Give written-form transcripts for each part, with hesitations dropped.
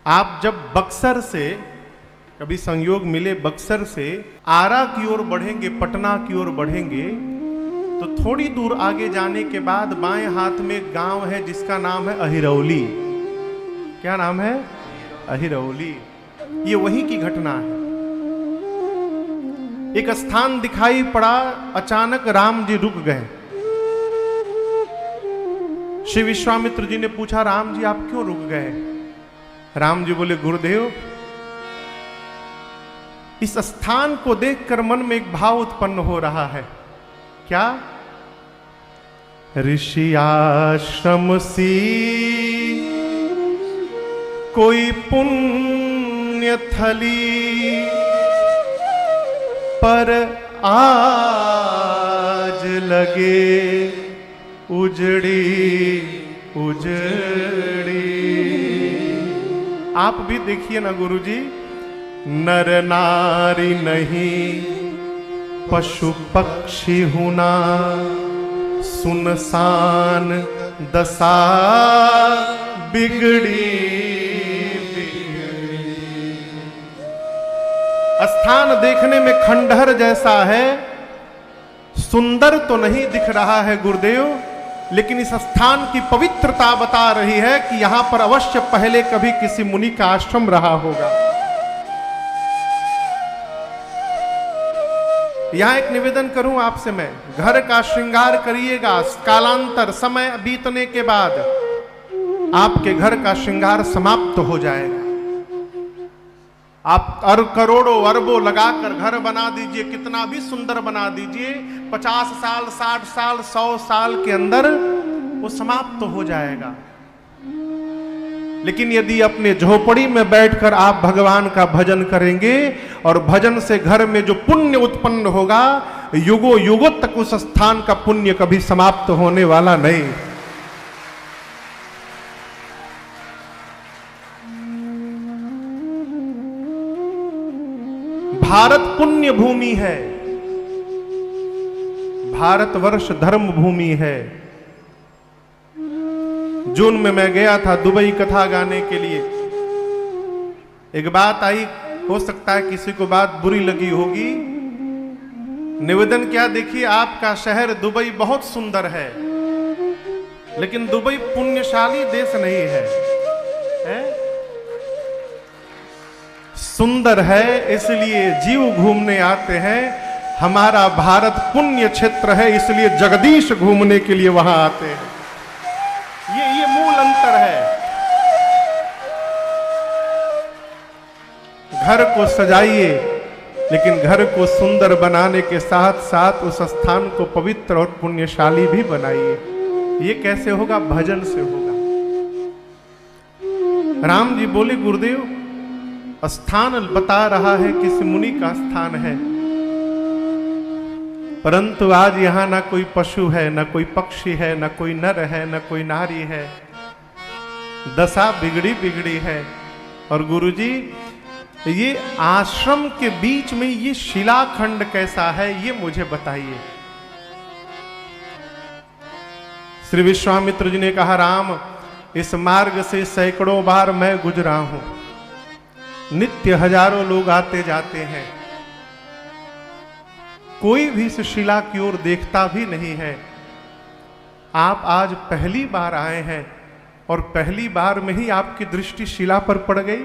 आप जब बक्सर से कभी संयोग मिले, बक्सर से आरा की ओर बढ़ेंगे, पटना की ओर बढ़ेंगे, तो थोड़ी दूर आगे जाने के बाद बाएं हाथ में एक गांव है जिसका नाम है अहिरौली। क्या नाम है? अहिरौली। ये वहीं की घटना है। एक स्थान दिखाई पड़ा, अचानक राम जी रुक गए। श्री विश्वामित्र जी ने पूछा, राम जी आप क्यों रुक गए? राम जी बोले, गुरुदेव इस स्थान को देखकर मन में एक भाव उत्पन्न हो रहा है। क्या? ऋषि आश्रम सी कोई पुण्य थली, पर आज लगे उजड़ी उजड़ी। आप भी देखिए ना गुरुजी, नर नारी नहीं पशु पक्षी हुना, सुनसान दशा बिगड़ी बिगड़ी। स्थान देखने में खंडहर जैसा है, सुंदर तो नहीं दिख रहा है गुरुदेव, लेकिन इस स्थान की पवित्रता बता रही है कि यहां पर अवश्य पहले कभी किसी मुनि का आश्रम रहा होगा। यहां एक निवेदन करूं आपसे मैं, घर का श्रृंगार करिएगा, कालांतर समय बीतने के बाद आपके घर का श्रृंगार समाप्त हो जाएगा। आप करोड़ों अरबों लगाकर घर बना दीजिए, कितना भी सुंदर बना दीजिए, 50 साल 60 साल 100 साल के अंदर वो समाप्त हो जाएगा। लेकिन यदि अपने झोपड़ी में बैठकर आप भगवान का भजन करेंगे और भजन से घर में जो पुण्य उत्पन्न होगा, युगों युगों तक उस स्थान का पुण्य कभी समाप्त होने वाला नहीं। भारत पुण्य भूमि है, भारतवर्ष धर्म भूमि है। जून में मैं गया था दुबई कथा गाने के लिए। एक बात आई, हो सकता है किसी को बात बुरी लगी होगी। निवेदन क्या, देखिए आपका शहर दुबई बहुत सुंदर है, लेकिन दुबई पुण्यशाली देश नहीं है, सुंदर है इसलिए जीव घूमने आते हैं। हमारा भारत पुण्य क्षेत्र है, इसलिए जगदीश घूमने के लिए वहां आते हैं। ये मूल अंतर है। घर को सजाइए, लेकिन घर को सुंदर बनाने के साथ साथ उस स्थान को पवित्र और पुण्यशाली भी बनाइए। ये कैसे होगा? भजन से होगा। राम जी बोले, गुरुदेव स्थान बता रहा है किसी मुनि का स्थान है, परंतु आज यहां ना कोई पशु है, ना कोई पक्षी है, ना कोई नर है, ना कोई नारी है। दशा बिगड़ी बिगड़ी है। और गुरुजी ये आश्रम के बीच में ये शिलाखंड कैसा है, ये मुझे बताइए। श्री विश्वामित्र जी ने कहा, राम इस मार्ग से सैकड़ों बार मैं गुजरा हूं, नित्य हजारों लोग आते जाते हैं, कोई भी इस शिला की ओर देखता भी नहीं है। आप आज पहली बार आए हैं और पहली बार में ही आपकी दृष्टि शिला पर पड़ गई।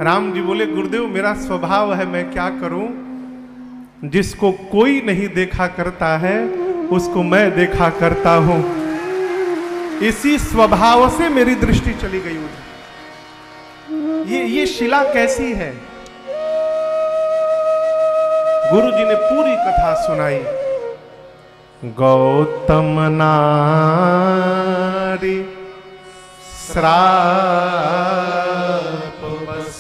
राम जी बोले, गुरुदेव मेरा स्वभाव है, मैं क्या करूं, जिसको कोई नहीं देखा करता है उसको मैं देखा करता हूं। इसी स्वभाव से मेरी दृष्टि चली गई मुझे। ये शिला कैसी है? गुरु जी ने पूरी कथा सुनाई। गौतम नारी श्राप बस,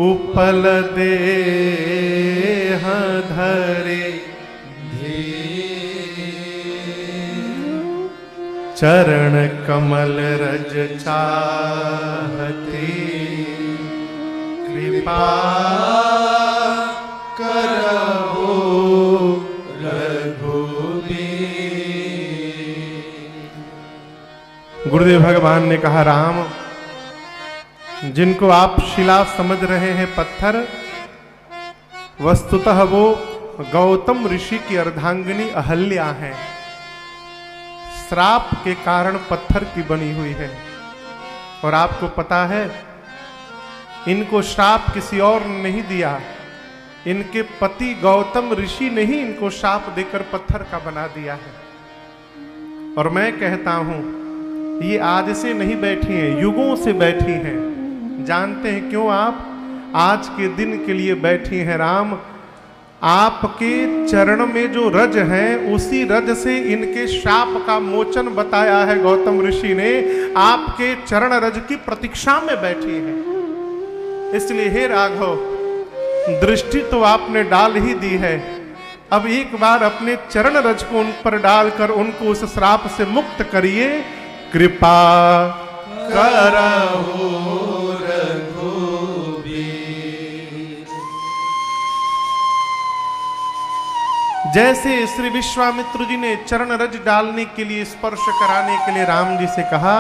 उपल देह धरे चरण कमल रज चाहती, कृपा करहु रघुबीर। गुरुदेव भगवान ने कहा, राम, जिनको आप शिला समझ रहे हैं, पत्थर, वस्तुतः वो गौतम ऋषि की अर्धांगिनी अहल्या है। श्राप के कारण पत्थर की बनी हुई है। और आपको पता है, इनको श्राप किसी और ने नहीं दिया, इनके पति गौतम ऋषि ने ही इनको श्राप देकर पत्थर का बना दिया है। और मैं कहता हूं, ये आज से नहीं बैठी हैं, युगों से बैठी हैं। जानते हैं क्यों आप आज के दिन के लिए बैठी हैं? राम, आपके चरण में जो रज है, उसी रज से इनके शाप का मोचन बताया है गौतम ऋषि ने। आपके चरण रज की प्रतीक्षा में बैठी है। इसलिए हे राघव, दृष्टि तो आपने डाल ही दी है, अब एक बार अपने चरण रज को उन पर डालकर उनको उस श्राप से मुक्त करिए। कृपा करहु रघुबीर। जैसे श्री विश्वामित्र जी ने चरण रज डालने के लिए, स्पर्श कराने के लिए राम जी से कहा,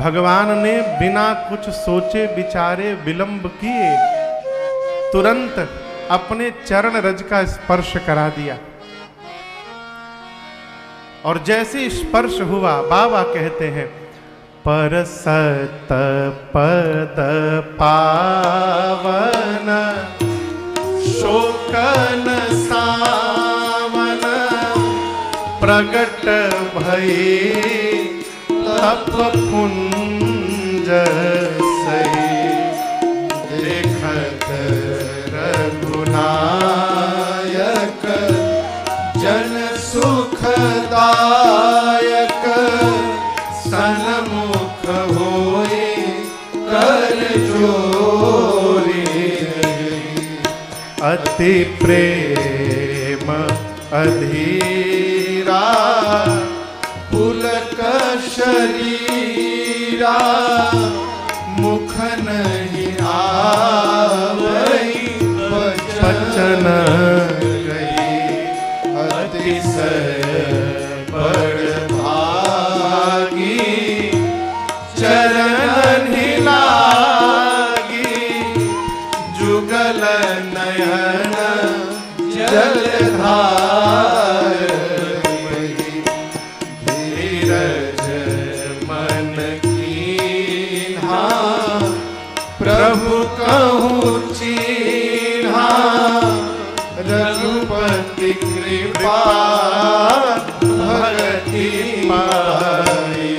भगवान ने बिना कुछ सोचे विचारे विलंब किए तुरंत अपने चरण रज का स्पर्श करा दिया। और जैसे स्पर्श हुआ, बाबा कहते हैं, परसत पद पावन शोकन सावन प्रगट भई तप पुंज सही देखत रघुनायक जन सुखदायक सन्मुख होए कर जोरी अति प्रेम अधीरा पुलक शरीरा मुख नहीं आवई बचन गई अतिशय बड़ भागी चरण हिलागी जुगल नयन जलधार धीरज मन कीन्हा प्रभु कहूँ चीन्हा रघुपति कृपा भगति पाई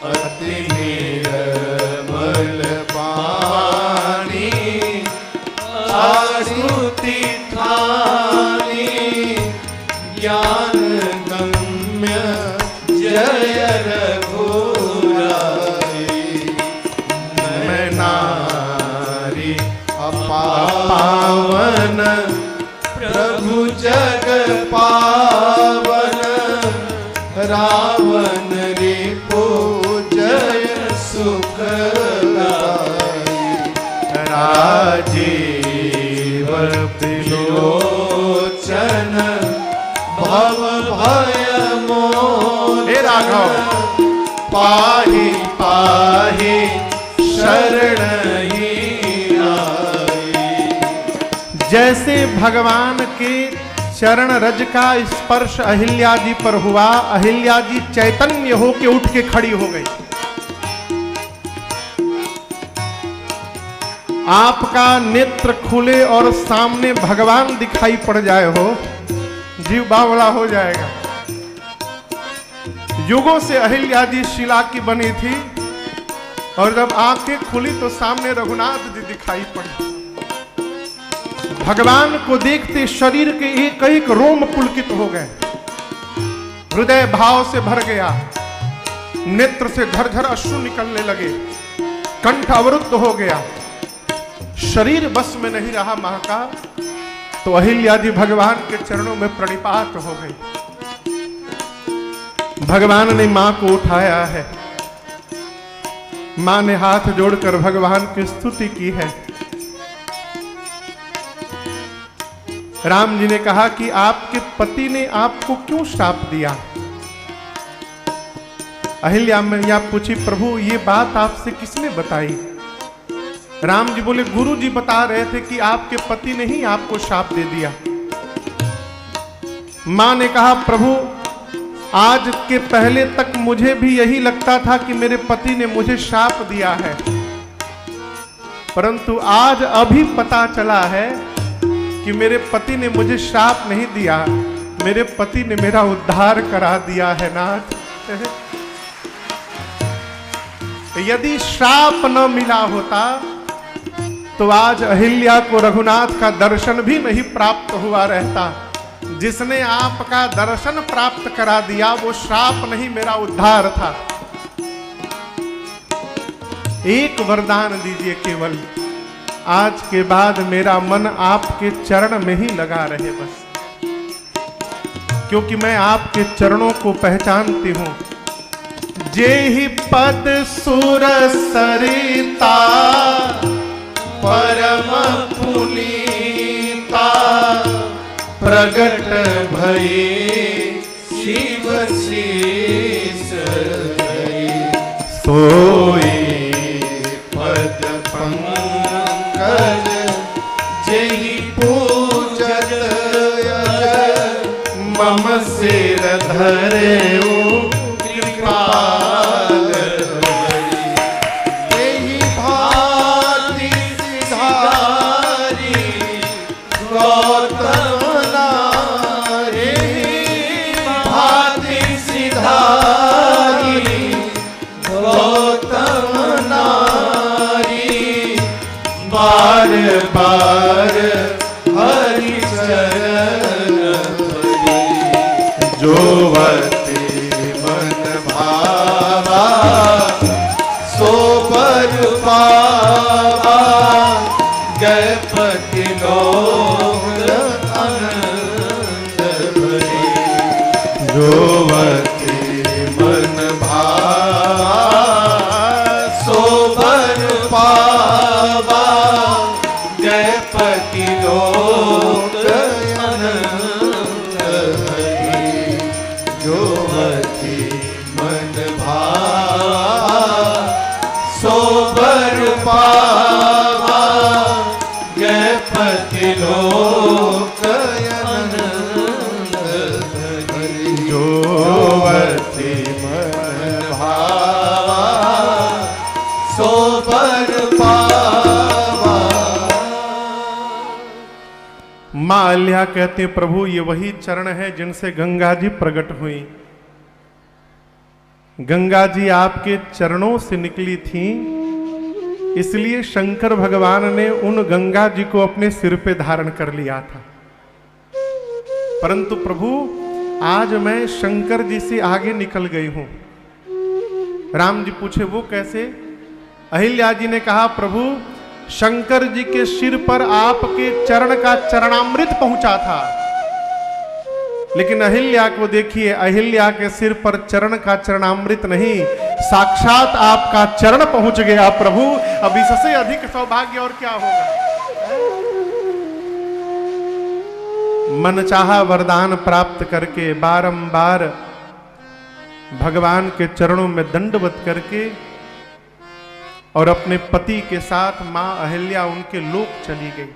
अति निर्मल पानी आश्रुति ठानी ज्ञान गम्य जय रघुराई मैं नारी पावन प्रभु जग पावन रावण रिपु जय सुख राजीव त्रिलोचन भव भय मोचन हे राघव पाहि पाहि शरण ही आई। जैसे भगवान के चरण रज का स्पर्श अहिल्या जी पर हुआ, अहिल्या जी चैतन्य होके उठ के खड़ी हो गई। आपका नेत्र खुले और सामने भगवान दिखाई पड़ जाए हो, जीव बावड़ा हो जाएगा। युगों से अहिल्या जी शिला की बनी थी और जब आंखें खुली तो सामने रघुनाथ जी दिखाई पड़े। भगवान को देखते शरीर के एक एक रोम पुलकित हो गए, हृदय भाव से भर गया, नेत्र से झरझर अश्रु निकलने लगे, कंठ अवरुद्ध हो गया, शरीर बस में नहीं रहा मां का। तो अहिल्या जी भगवान के चरणों में प्रणिपात हो गई। भगवान ने मां को उठाया है, मां ने हाथ जोड़कर भगवान की स्तुति की है। राम जी ने कहा कि आपके पति ने आपको क्यों श्राप दिया? अहिल्या मैया पूछी, प्रभु ये बात आपसे किसने बताई? राम जी बोले, गुरु जी बता रहे थे कि आपके पति ने ही आपको शाप दे दिया। मां ने कहा, प्रभु आज के पहले तक मुझे भी यही लगता था कि मेरे पति ने मुझे शाप दिया है, परंतु आज अभी पता चला है कि मेरे पति ने मुझे शाप नहीं दिया, मेरे पति ने मेरा उद्धार करा दिया है नाथ। यदि श्राप न मिला होता तो आज अहिल्या को रघुनाथ का दर्शन भी नहीं प्राप्त हुआ रहता। जिसने आपका दर्शन प्राप्त करा दिया वो श्राप नहीं, मेरा उद्धार था। एक वरदान दीजिए केवल, आज के बाद मेरा मन आपके चरण में ही लगा रहे बस, क्योंकि मैं आपके चरणों को पहचानती हूं। जेहि पद सुर सरिता परम पुनीता, प्रगट भई शिव शीस सोई पद पंकज, जेहि पूजत मम सिर धरे कृपाल। जेहि भांति सिधारी गौतम नारी, भांति सिधारी गौतम नारी, बार बार हरि चरण जोवती मन भावा, सो बर पावा, गणपति लोक आनंद भरी। जोवती मन भावा, सो बर पावा, गणपति लोक आनंद भरी। जोवती मन भावा, सो बर पावा, गणपति लोक आनंद भरी। जोवती मन भावा, सो बर पावा। मां अहिल्या कहते, प्रभु ये वही चरण है जिनसे गंगा जी प्रकट हुई। गंगा जी आपके चरणों से निकली थी, इसलिए शंकर भगवान ने उन गंगा जी को अपने सिर पे धारण कर लिया था। परंतु प्रभु आज मैं शंकर जी से आगे निकल गई हूं। राम जी पूछे, वो कैसे? अहिल्या जी ने कहा, प्रभु शंकर जी के सिर पर आपके चरण का चरणामृत पहुंचा था, लेकिन अहिल्या को देखिए, अहिल्या के सिर पर चरण का चरणामृत नहीं, साक्षात आपका चरण पहुंच गया। प्रभु अब इससे अधिक सौभाग्य और क्या होगा? मनचाहा वरदान प्राप्त करके बारंबार भगवान के चरणों में दंडवत करके और अपने पति के साथ मां अहिल्या उनके लोक चली गई।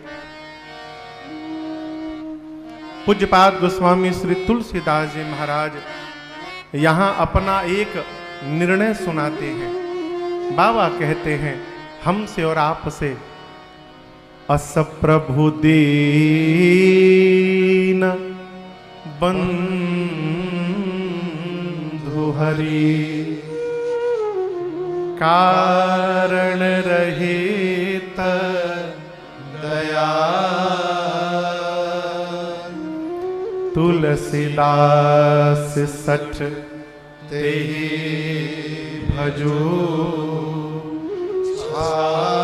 पूज्यपाद गोस्वामी श्री तुलसीदास जी महाराज यहां अपना एक निर्णय सुनाते हैं। बाबा कहते हैं, हमसे और आपसे अस प्रभु दीन बंधु हरि, कारण रहित दया, तुलसीदास सठ तेहि भजो, छाड़ी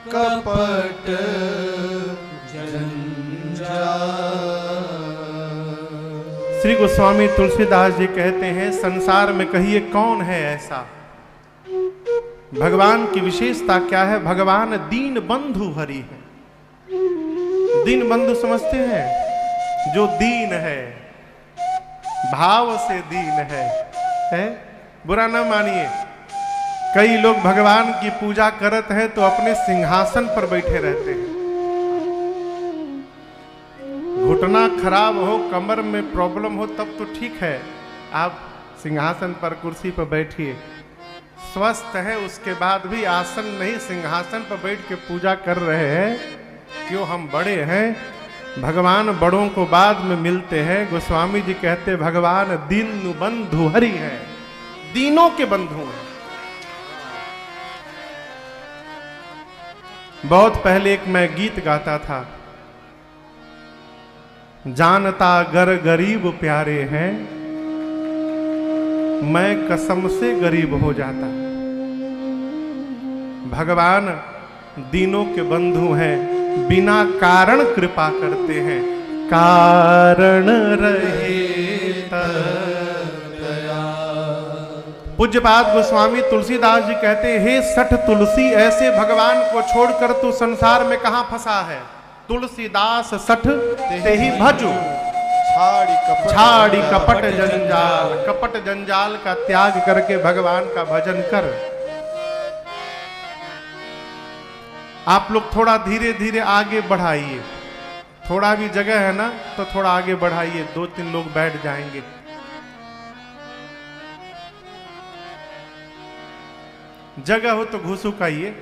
कपट जंजाल। श्री गोस्वामी तुलसीदास जी कहते हैं, संसार में कहिए कौन है ऐसा? भगवान की विशेषता क्या है? भगवान दीन बंधु हरि है। दीन बंधु समझते हैं? जो दीन है, भाव से दीन है, है। बुरा ना मानिए, कई लोग भगवान की पूजा करते हैं तो अपने सिंहासन पर बैठे रहते हैं। घुटना खराब हो, कमर में प्रॉब्लम हो तब तो ठीक है, आप सिंहासन पर कुर्सी पर बैठिए। स्वस्थ है उसके बाद भी आसन नहीं, सिंहासन पर बैठ के पूजा कर रहे हैं। क्यों? हम बड़े हैं, भगवान बड़ों को बाद में मिलते हैं। गोस्वामी जी कहते भगवान दीन बंधु हरि है, दीनों के बंधु हैं। बहुत पहले एक मैं गीत गाता था, जानता गर गरीब प्यारे हैं, मैं कसम से गरीब हो जाता। भगवान दीनों के बंधु हैं, बिना कारण कृपा करते हैं। कारण रहे पूज्यपाद गोस्वामी तुलसीदास जी कहते, हे सठ तुलसी ऐसे भगवान को छोड़कर तू संसार में कहां फंसा है। तुलसीदास सठ ते ही भजू, छाड़ी कपट जंजाल, कपट जंजाल का त्याग करके भगवान का भजन कर। आप लोग थोड़ा धीरे धीरे आगे बढ़ाइए, थोड़ा भी जगह है ना तो थोड़ा आगे बढ़ाइए, 2-3 लोग बैठ जाएंगे। जगह हो तो घुसुक आइए।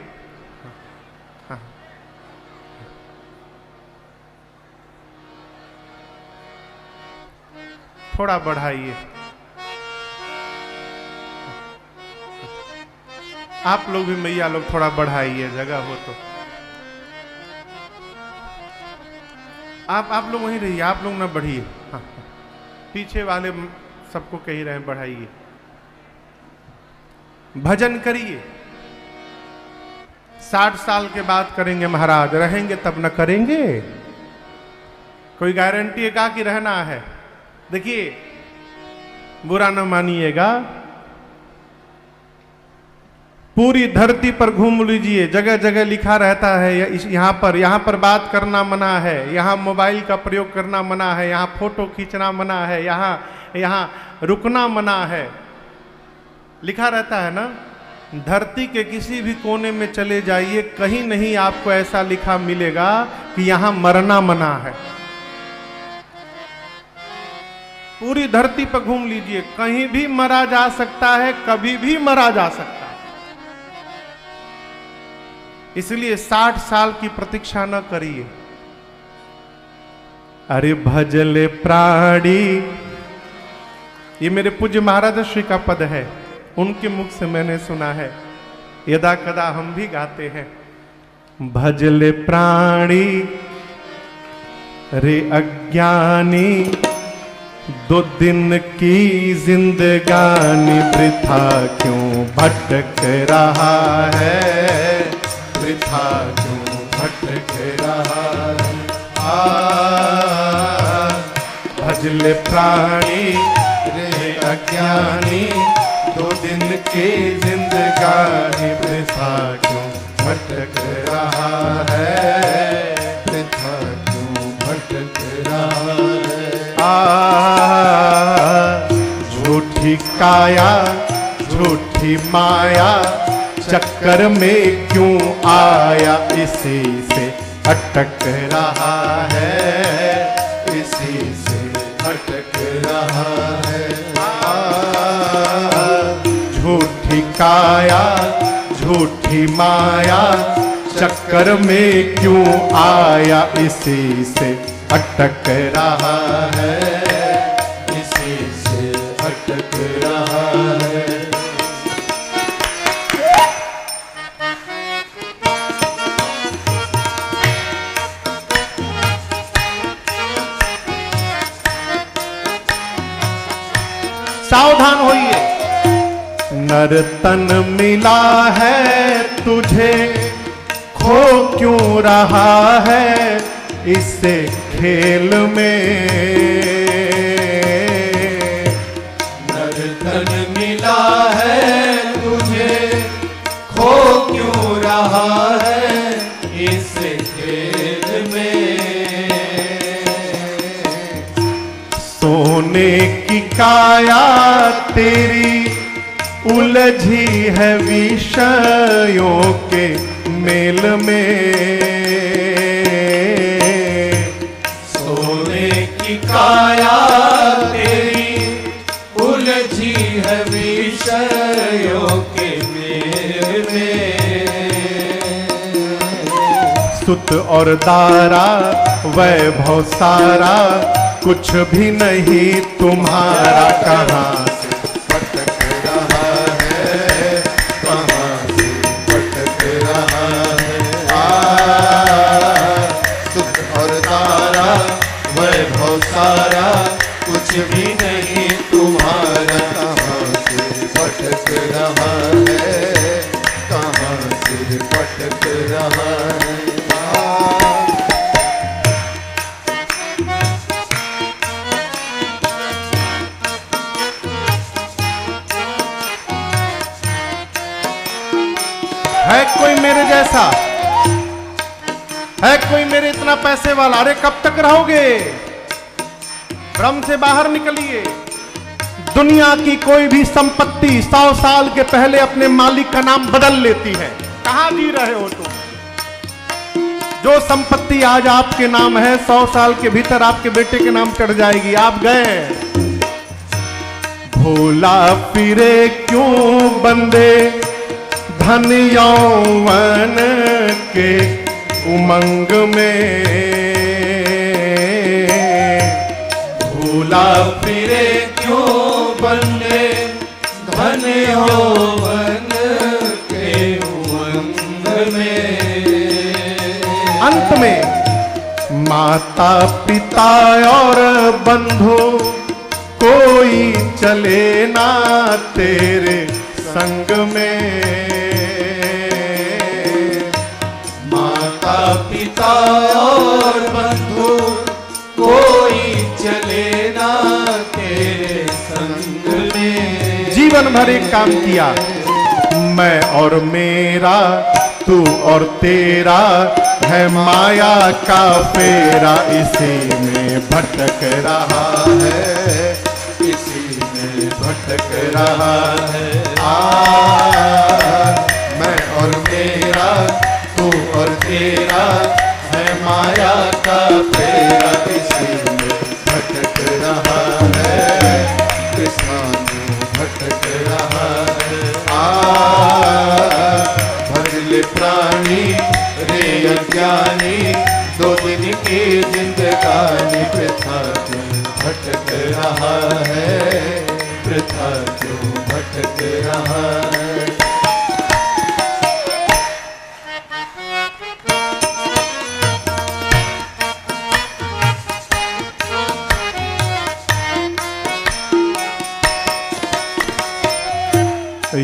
हाँ। थोड़ा बढ़ाइए। आप लोग भी मैया लोग थोड़ा बढ़ाइए, जगह हो तो। आप लोग वहीं रहिए, आप लोग ना बढ़िए। हाँ, पीछे वाले सबको कह रहे हैं बढ़ाइए। भजन करिए। 60 साल के बाद करेंगे महाराज, रहेंगे तब न करेंगे। कोई गारंटी है का कि रहना है? देखिए, बुरा न मानिएगा, पूरी धरती पर घूम लीजिए, जगह जगह लिखा रहता है यहाँ पर बात करना मना है, यहाँ मोबाइल का प्रयोग करना मना है, यहाँ फोटो खींचना मना है, यहाँ रुकना मना है, लिखा रहता है ना। धरती के किसी भी कोने में चले जाइए, कहीं नहीं आपको ऐसा लिखा मिलेगा कि यहाँ मरना मना है। पूरी धरती पर घूम लीजिए, कहीं भी मरा जा सकता है, कभी भी मरा जा सकता है। इसलिए 60 साल की प्रतीक्षा न करिए। अरे भजले प्राणी, ये मेरे पूज्य महाराज श्री का पद है, उनके मुख से मैंने सुना है, यदा कदा हम भी गाते हैं। भजले प्राणी रे अज्ञानी, 2 दिन की जिंदगानी वृथा क्यों भटक रहा है, वृथा क्यों भटक रहा है। भजले प्राणी रे अज्ञानी, 2 दिन की जिंदगानी वृथा क्यों भटक रहा है, वृथा क्यों भटक रहा है। झूठी काया झूठी माया, चक्कर में क्यों आया, इसी से अटक रहा है, इसी से अटक रहा है। झूठी काया झूठी माया, चक्कर में क्यों आया, इसी से अटक रहा है, इसी से अटक रहा है। सावधान होइए। नर्तन मिला है तुझे, खो क्यों रहा है इससे खेल में। नर्तन मिला है तुझे, खो क्यों रहा है इस खेल में। सोने की काया तेरी उलझी है विषयों के मेल में। सोने की काया तेरी उलझी है विषयों के मेल में। सुत और दारा वैभव सारा कुछ भी नहीं तुम्हारा। कहाँ से भटक रहा है, कहाँ से भटक रहा है। सुख और दारा वैभव सारा कुछ भी नहीं तुम्हारा। कहाँ से भटक रहा है, कहाँ से भटक रहा है। है कोई मेरे जैसा, है कोई मेरे इतना पैसे वाला? अरे कब तक रहोगे? भ्रम से बाहर निकलिए। दुनिया की कोई भी संपत्ति 100 साल के पहले अपने मालिक का नाम बदल लेती है। कहां जी रहे हो तुम? जो संपत्ति आज आपके नाम है 100 साल के भीतर आपके बेटे के नाम चढ़ जाएगी। आप गए। भोला फिरे क्यों बंदे धन यौवन के उमंग में। भूला फिरे क्यों बंदे धन यौवन के उमंग में। अंत में माता पिता और बंधु कोई चले ना तेरे संग में। माता पिता और बंधु कोई चले ना तेरे संग में। जीवन भर एक काम किया, मैं और मेरा, तू और तेरा, है माया का फेरा। इसी में भटक रहा है, इसी में भटक रहा है। मैं और मेरा, तू और तेरा, है माया का फेरा। इसी में भटक रहा है, कृष्णा में भटक रहा है। भजले प्राणी रे अज्ञानी, 2 दिन की जिंदगानी वृथा क्यों भटक रहा है, वृथा क्यों भटक रहा है।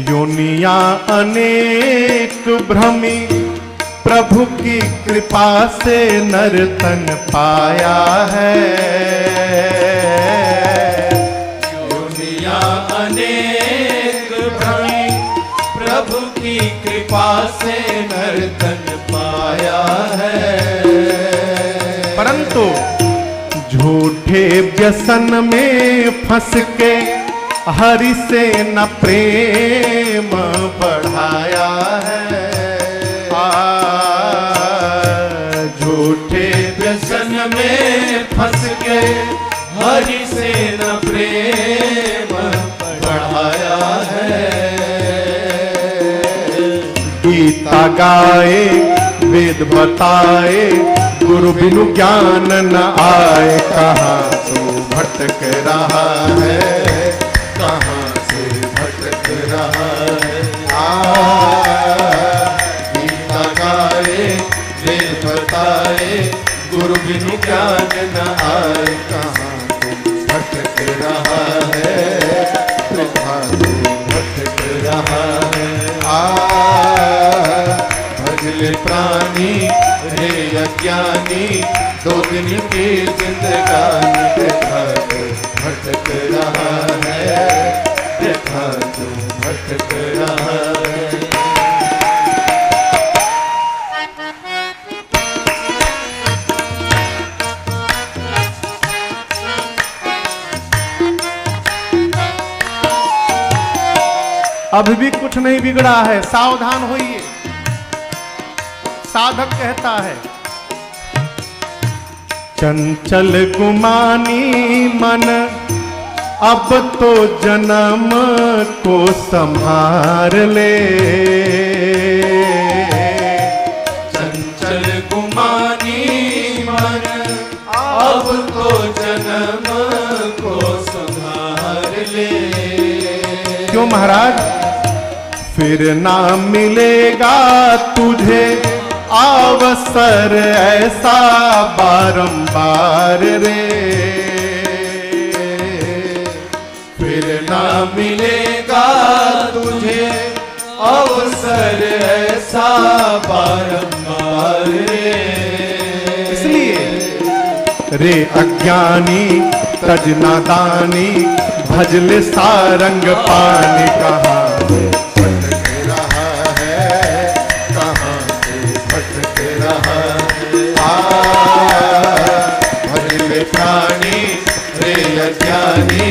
योनिया अनेक भ्रमी, प्रभु की कृपा से नर्तन पाया है। योनिया अनेक भ्रमी, प्रभु की कृपा से नर्तन पाया है। परंतु झूठे व्यसन में फंस के हरि से न प्रेम बढ़ाया है। झूठे व्यसन में फंस के हरि से न प्रेम बढ़ाया है। गीता गाए वेद बताए, गुरु बिनु ज्ञान न आए। कहाँ तो भटक रहा है, कहाँ से भटक रहा है। गीता गाए वेद बताए, गुरु बिनु ज्ञान न आए। कहाँ तुम भटक रहा है, वृथा तू भटक रहा है। भजले प्राणी रे अज्ञानी, 2 दिन की जिंदगानी वृथा तू भटक रहा है, वृथा तू भटक रहा है। अभी भी कुछ नहीं बिगड़ा है, सावधान होइए, साधक कहता है। चंचल गुमानी मन अब तो जन्म को संभार ले। चंचल गुमानी मन अब तो जन्म को संभार ले। क्यों महाराज? फिर ना मिलेगा तुझे अवसर ऐसा बारंबार रे। फिर ना मिलेगा तुझे अवसर ऐसा बारंबार रे। इसलिए रे अज्ञानी तज नादानी भजले सारंग पानी। कहाँ भटक रहा है, कहाँ से भटक रहा है। भजले प्राणी रे अज्ञानी,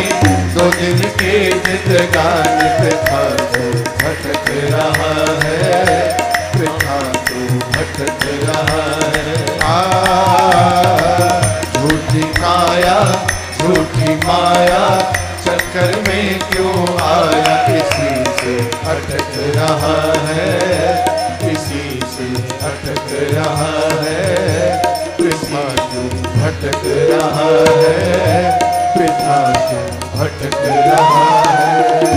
दो दिन के जिंदगानी वृथा तो भटक रहा है, वृथा तो भटक रहा है। झूठी काया झूठी माया चक्कर में क्यों आया, इसी से अटक रहा है, इसी से अटक रहा है। कृष्णा क्यों भटक रहा है, कृष्णा क्यों भटक रहा है।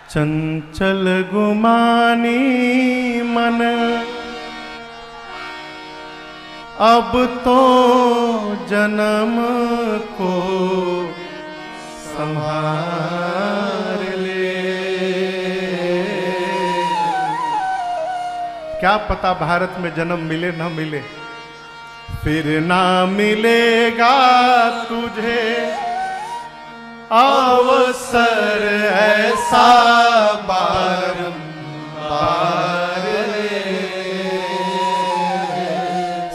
चंचल गुमानी मन अब तो जन्म को संभार ले। क्या पता भारत में जन्म मिले न मिले, फिर ना मिलेगा तुझे अवसर ऐसा बारंबार ले।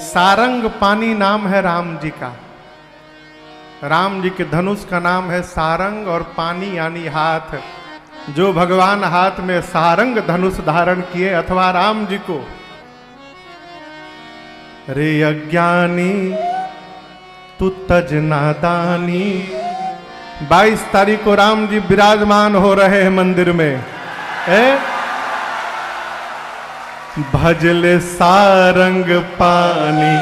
सारंग पानी नाम है राम जी का। राम जी के धनुष का नाम है सारंग और पानी यानी हाथ। जो भगवान हाथ में सारंग धनुष धारण किए अथवा राम जी को। रे अज्ञानी तू तज नादानी। 22 तारीख को राम जी विराजमान हो रहे हैं मंदिर में। भजले सारंग पानी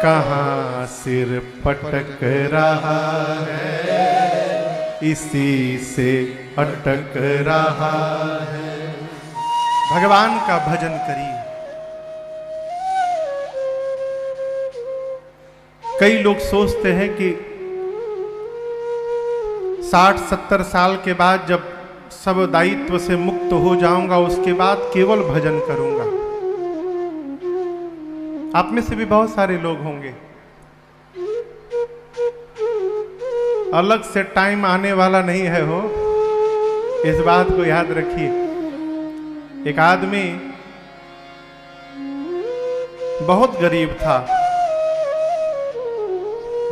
कहाँ सिर पटक रहा है, इसी से अटक रहा है। भगवान का भजन करिए। कई लोग सोचते हैं कि 60-70 साल के बाद जब सब दायित्व से मुक्त हो जाऊंगा उसके बाद केवल भजन करूंगा। आप में से भी बहुत सारे लोग होंगे। अलग से टाइम आने वाला नहीं है हो, इस बात को याद रखिए। एक आदमी बहुत गरीब था,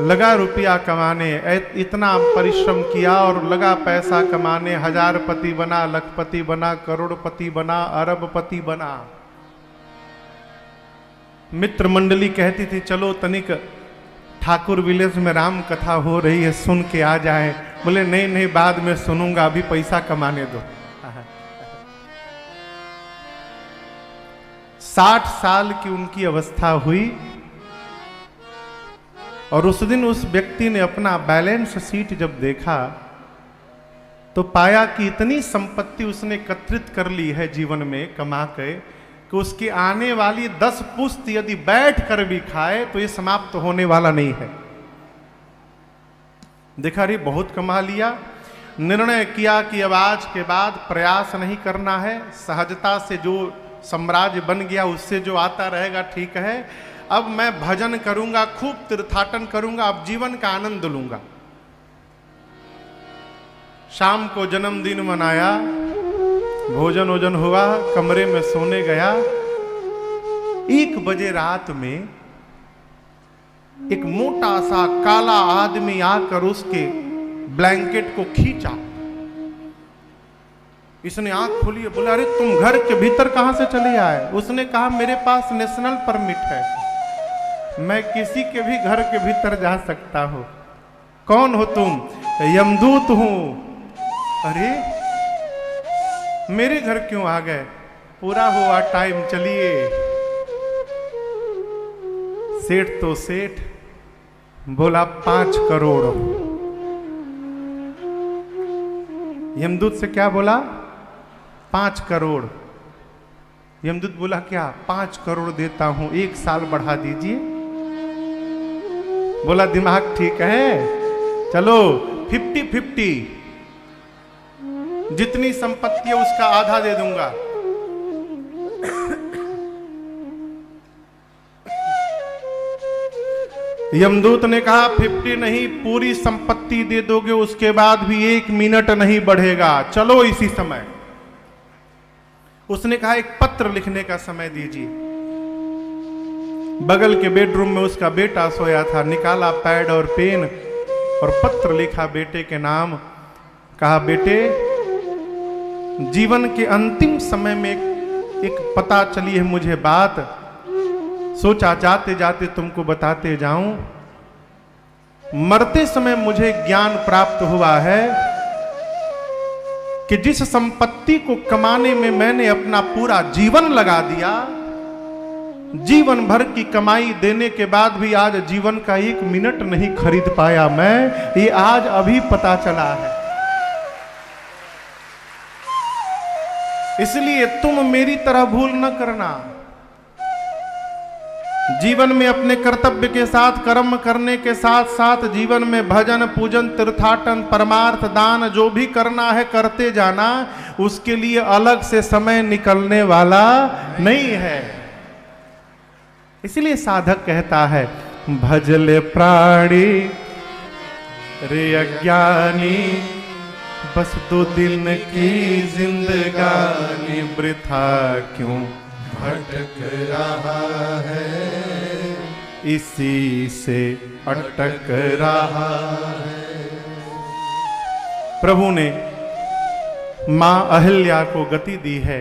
लगा रुपया कमाने, इतना परिश्रम किया और लगा पैसा कमाने। हजारपति बना, लखपति बना, करोड़पति बना, अरबपति बना। मित्र मंडली कहती थी चलो तनिक ठाकुर विलेज में राम कथा हो रही है, सुन के आ जाए। बोले नहीं नहीं, बाद में सुनूंगा, अभी पैसा कमाने दो। 60 साल की उनकी अवस्था हुई और उस दिन उस व्यक्ति ने अपना बैलेंस शीट जब देखा तो पाया कि इतनी संपत्ति उसने एकत्रित कर ली है जीवन में कमा के कि उसकी आने वाली 10 पुश्त यदि बैठ कर भी खाए तो ये समाप्त होने वाला नहीं है। देखा रे बहुत कमा लिया। निर्णय किया कि अब आज के बाद प्रयास नहीं करना है, सहजता से जो साम्राज्य बन गया उससे जो आता रहेगा ठीक है। अब मैं भजन करूंगा, खूब तीर्थाटन करूंगा, अब जीवन का आनंद लूंगा। शाम को जन्मदिन मनाया, भोजन वोजन हुआ, कमरे में सोने गया। 1 बजे रात में एक मोटा सा काला आदमी आकर उसके ब्लैंकेट को खींचा। इसने आंख खोली, बोला अरे तुम घर के भीतर कहां से चले आए? उसने कहा मेरे पास नेशनल परमिट है, मैं किसी के भी घर के भीतर जा सकता हूं। कौन हो तुम? यमदूत हूं। अरे मेरे घर क्यों आ गए? पूरा हुआ टाइम, चलिए। सेठ तो सेठ, बोला 5 करोड़। यमदूत से क्या बोला? 5 करोड़। यमदूत बोला क्या? 5 करोड़ देता हूं, 1 साल बढ़ा दीजिए। बोला दिमाग ठीक है, चलो 50-50, जितनी संपत्ति है उसका आधा दे दूंगा। यमदूत ने कहा 50 नहीं, पूरी संपत्ति दे दोगे उसके बाद भी 1 मिनट नहीं बढ़ेगा, चलो इसी समय। उसने कहा एक पत्र लिखने का समय दीजिए। बगल के बेडरूम में उसका बेटा सोया था, निकाला पैड और पेन और पत्र लिखा बेटे के नाम। कहा बेटे, जीवन के अंतिम समय में एक पता चली है मुझे बात, सोचा जाते जाते तुमको बताते जाऊं। मरते समय मुझे ज्ञान प्राप्त हुआ है कि जिस संपत्ति को कमाने में मैंने अपना पूरा जीवन लगा दिया, जीवन भर की कमाई देने के बाद भी आज जीवन का 1 मिनट नहीं खरीद पाया मैं, ये आज अभी पता चला है। इसलिए तुम मेरी तरह भूल न करना। जीवन में अपने कर्तव्य के साथ कर्म करने के साथ साथ जीवन में भजन पूजन तीर्थाटन परमार्थ दान जो भी करना है करते जाना, उसके लिए अलग से समय निकलने वाला नहीं है। इसलिए साधक कहता है भजले प्राणी रे अज्ञानी, बस 2 दिन की जिंदगानी वृथा क्यों भटक रहा है, इसी से अटक रहा है। प्रभु ने मां अहिल्या को गति दी है।